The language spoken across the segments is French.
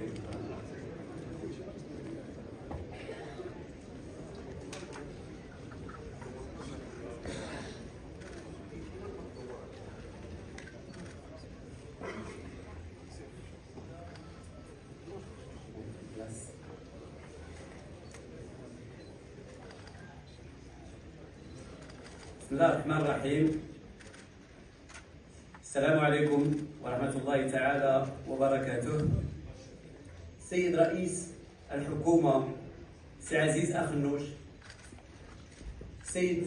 بسم الله الرحمن الرحيم. السلام عليكم ورحمة الله تعالى وبركاته. سيد رئيس الحكومة سي عزيز أخنوش، سيد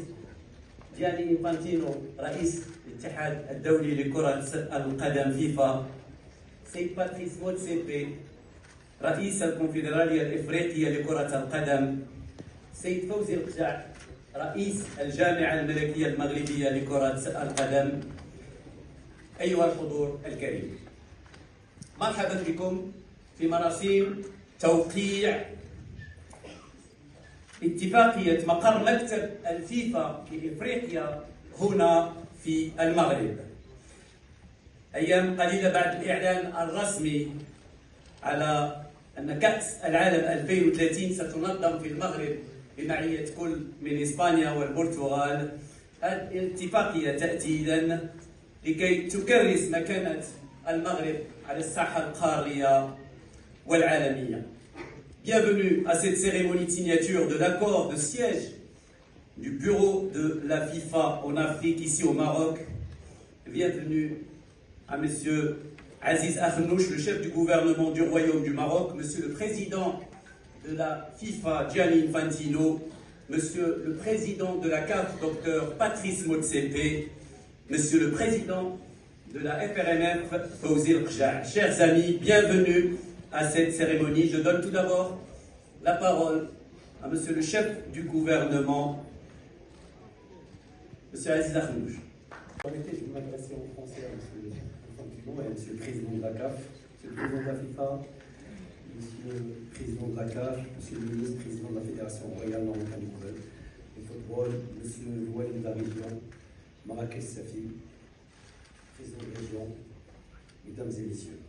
جاني إنفانتينو رئيس الاتحاد الدولي لكرة القدم فيفا، سيد باتريس موتسيبي رئيس الكونفدرالية الإفريقية لكرة القدم، سيد فوزي القجع رئيس الجامعة الملكية المغربية لكرة القدم، أيها الحضور الكريم، مرحبا بكم في مراسيم توقيع اتفاقية مقر مكتب الفيفا لإفريقيا هنا في المغرب. أيام قليلة بعد الإعلان الرسمي على أن كأس العالم 2030 ستنظم في المغرب بمعية كل من إسبانيا والبرتغال، الاتفاقية تأتي إذن لكي تكرس مكانة المغرب على الساحة القارية والعالمية. Bienvenue à cette cérémonie de signature de l'accord de siège du bureau de la FIFA en Afrique, ici au Maroc. Bienvenue à Monsieur Aziz Akhnouch, le chef du gouvernement du Royaume du Maroc, Monsieur le Président de la FIFA, Gianni Infantino, Monsieur le Président de la CAF, Dr Patrice Motsepe, Monsieur le Président de la FRMF, Fawzi El-Qja'. Chers amis, bienvenue à cette cérémonie. Je donne tout d'abord la parole à Monsieur le chef du gouvernement, Monsieur Aziz Akhnouch. Permettez, je vais m'adresser en français à Monsieur Infantino et à Monsieur le Président de la CAF, Monsieur le Président de la FIFA, Monsieur le Président de la CAF, Monsieur le Ministre Président de la Fédération Royale Marocaine de football, Monsieur Walid de la région, Marrakech Safi, Président de la région, Mesdames et Messieurs.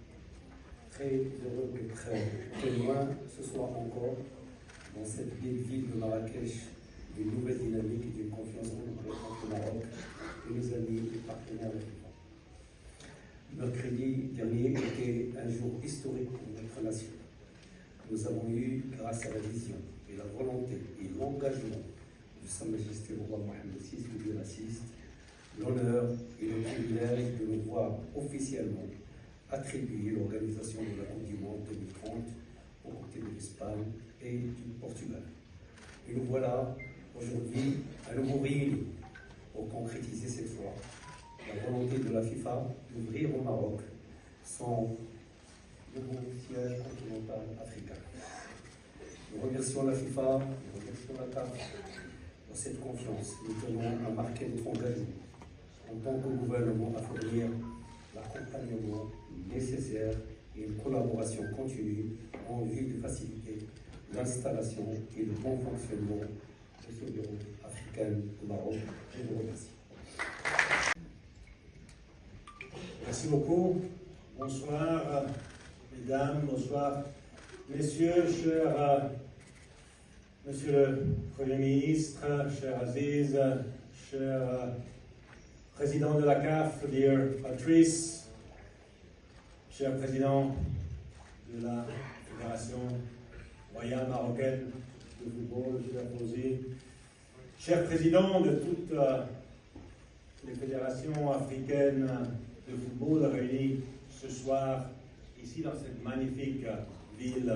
Très heureux d'être témoin ce soir encore dans cette belle ville de Marrakech d'une nouvelle dynamique et d'une confiance renouvelée entre le Maroc et nos amis et partenaires de FIFA. Mercredi dernier était un jour historique pour notre nation. Nous avons eu, grâce à la vision et la volonté et l'engagement de Sa Majesté le roi Mohamed VI, le Dieu raciste, l'honneur et le privilège de nous voir officiellement attribuer l'organisation de la Coupe du Monde 2030 aux côtés de l'Espagne et du Portugal. Et nous voilà aujourd'hui à nouveau réunis pour concrétiser cette fois la volonté de la FIFA d'ouvrir au Maroc son nouveau siège continental africain. Nous remercions la FIFA, nous remercions la CAF pour cette confiance. Nous tenons à marquer notre engagement en tant que gouvernement à fournir l'accompagnement nécessaire et une collaboration continue en vue de faciliter l'installation et le bon fonctionnement de ce bureau africain au Maroc. Je vous remercie. Merci beaucoup. Bonsoir, mesdames, bonsoir, messieurs, cher Monsieur le Premier ministre, cher Aziz, cher Président de la CAF, dear Patrice, cher Président de la Fédération royale marocaine de football, cher Fawzi, cher Président de toutes les fédérations africaines de football réunies ce soir ici dans cette magnifique ville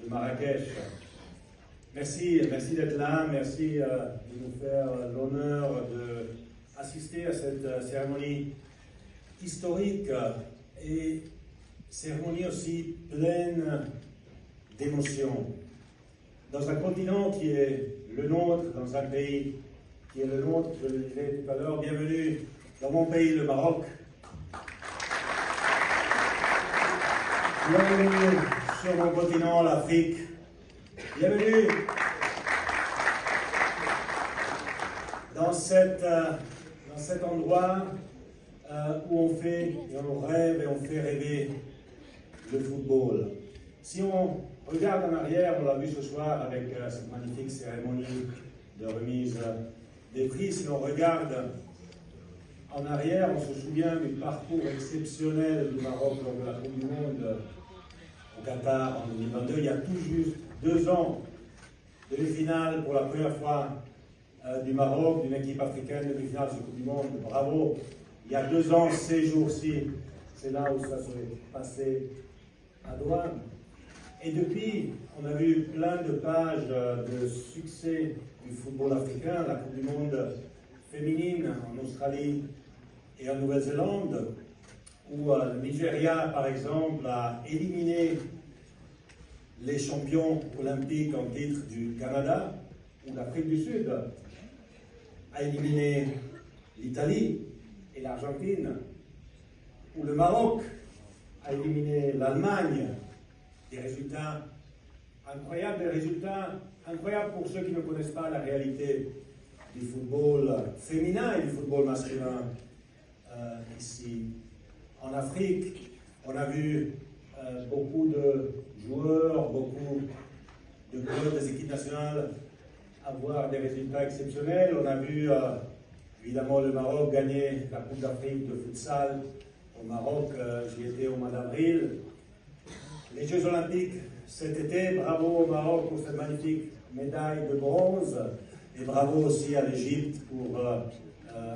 de Marrakech. Merci d'être là, merci de nous faire l'honneur d'assister à cette cérémonie historique et cérémonie aussi pleine d'émotions. Dans un continent qui est le nôtre, dans un pays qui est le nôtre, je le disais tout à l'heure, bienvenue dans mon pays, le Maroc. Bienvenue sur mon continent, l'Afrique. Bienvenue dans cet endroit où on fait et on rêve et on fait rêver le football. Si on regarde en arrière, on l'a vu ce soir avec cette magnifique cérémonie de remise des prix, si on regarde en arrière, on se souvient du parcours exceptionnel du Maroc lors de la Coupe du Monde au Qatar en 2022. Il y a tout juste 2 ans, demi-finale pour la première fois du Maroc, d'une équipe africaine, demi-finale de la Coupe du Monde. Bravo! Il y a 2 ans, ces jours-ci, c'est là où ça s'est passé à Douane. Et depuis, on a vu plein de pages de succès du football africain, la Coupe du Monde féminine en Australie et en Nouvelle-Zélande, où le Nigeria, par exemple, a éliminé les champions olympiques en titre du Canada, ou l'Afrique du Sud a éliminé l'Italie et l'Argentine, où le Maroc a éliminé l'Allemagne. Des résultats incroyables pour ceux qui ne connaissent pas la réalité du football féminin et du football masculin ici en Afrique. On a vu beaucoup de joueurs, beaucoup de clubs des équipes nationales avoir des résultats exceptionnels. On a vu évidemment le Maroc gagner la Coupe d'Afrique de futsal. Au Maroc, j'y étais au mois d'avril. Les Jeux Olympiques cet été, bravo au Maroc pour cette magnifique médaille de bronze et bravo aussi à l'Égypte pour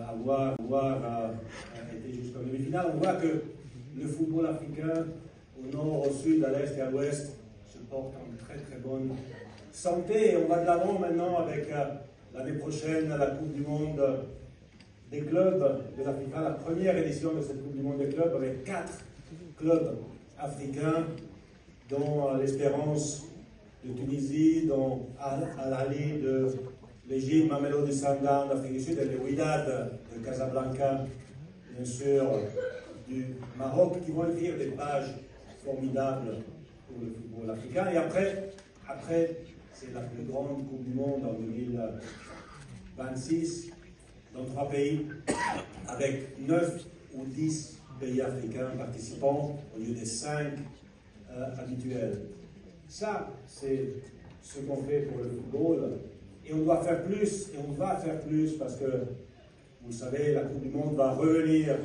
avoir été jusqu'en demi-finale. On voit que le football africain, au nord, au sud, à l'est et à l'ouest, se porte en très très bonne santé. Et on va de l'avant maintenant avec l'année prochaine la Coupe du Monde des clubs de l'Afrique, la première édition de cette Coupe du Monde des clubs avec 4 clubs africains, dont l'Espérance de Tunisie, dont Al-Ahly de l'Égypte, Mamelodi Sundowns d'Afrique du Sud et le Wydad de Casablanca, bien sûr, du Maroc, qui vont écrire des pages formidables pour le football africain. Et après c'est la plus grande Coupe du Monde en 2026, dans 3 pays, avec 9 ou 10 pays africains participants au lieu des 5 habituels. Ça, c'est ce qu'on fait pour le football. Et on doit faire plus, et on va faire plus, parce que, vous savez, la Coupe du Monde va revenir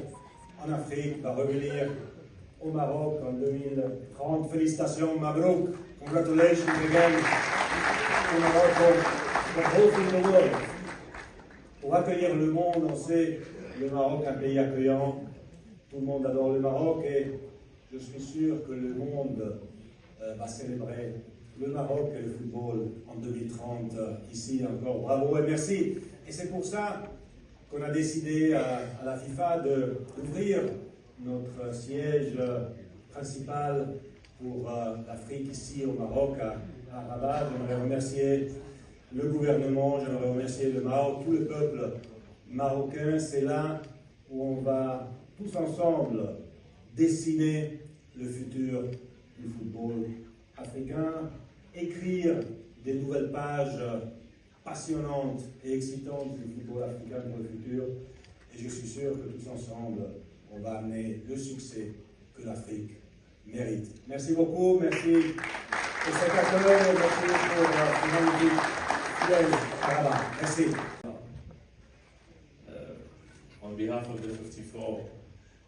en Afrique, va revenir au Maroc en 2030. Félicitations, Mabrouk. Congratulations again au Maroc for hosting the world. Pour accueillir le monde, on sait, le Maroc est un pays accueillant. Tout le monde adore le Maroc et je suis sûr que le monde va célébrer le Maroc et le football en 2030 ici encore. Bravo et merci. Et c'est pour ça qu'on a décidé à la FIFA d'ouvrir notre siège principal pour l'Afrique ici au Maroc, à Rabat. J'aimerais remercier le gouvernement, j'aimerais remercier le Maroc, tout le peuple marocain. C'est là où on va tous ensemble dessiner le futur du football africain, écrire des nouvelles pages passionnantes et excitantes du football africain pour le futur. Et je suis sûr que tous ensemble, on va amener le succès que l'Afrique mérite. Merci beaucoup, merci pour cet accueil, merci pour ce magnifique siège à Rabat. Merci. On behalf of the 54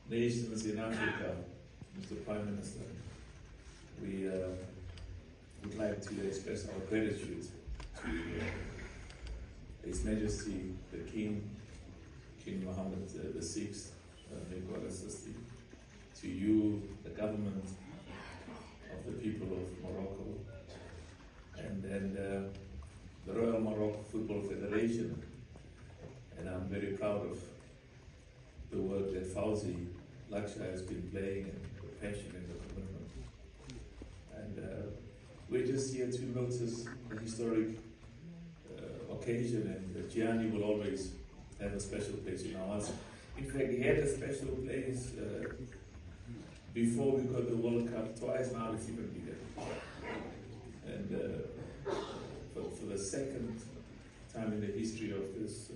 nations in Africa, Mr. Prime Minister, we would like to express our gratitude to His Majesty the King Mohammed VI, may God assist him, to you, the government of the people of Morocco, and the Royal Morocco Football Federation. And I'm very proud of the work that Fawzi Laksha has been playing, and the passion and the commitment. And we're just here to notice a historic occasion, and Gianni will always have a special place in our hearts. In fact, he had a special place before we got the World Cup twice. Now it's even bigger. And for the second time in the history of this,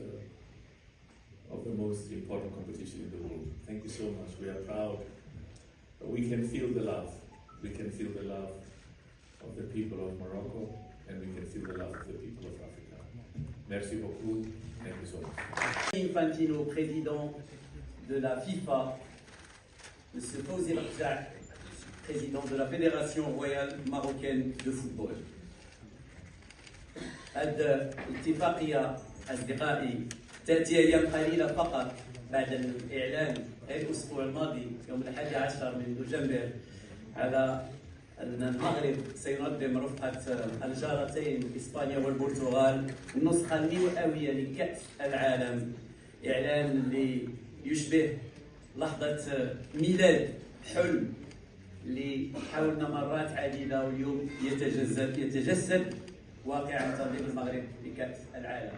of the most important competition in the world. Thank you so much. We are proud. We can feel the love. we can feel the love of the people of Morocco, and we can feel the love of the people of Africa. Merci beaucoup. Thank you so much. Infantino, président de la FIFA, M. Fawzi Lakhdja, président de la Fédération royale marocaine de football. هذه اتفاقية أصدقائي تأتي أيام قليلة فقط بعد الإعلان الأسبوع الماضي يوم 11 من نوفمبر على أن المغرب سينظم رفقة الجارتين إسبانيا والبرتغال النسخة المئوية لكأس العالم. إعلان اللي يشبه لحظة ميلاد حلم اللي حاولنا مرات عديدة واليوم يتجسد واقعا تنظيم المغرب لكأس العالم.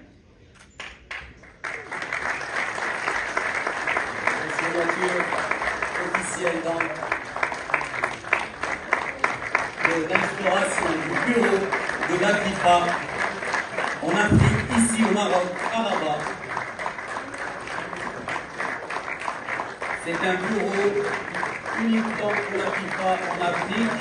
La signature officielle de l'instauration du bureau de la FIFA en Afrique, ici au Maroc, à Rabat. C'est un bureau uniquement pour la FIFA en Afrique.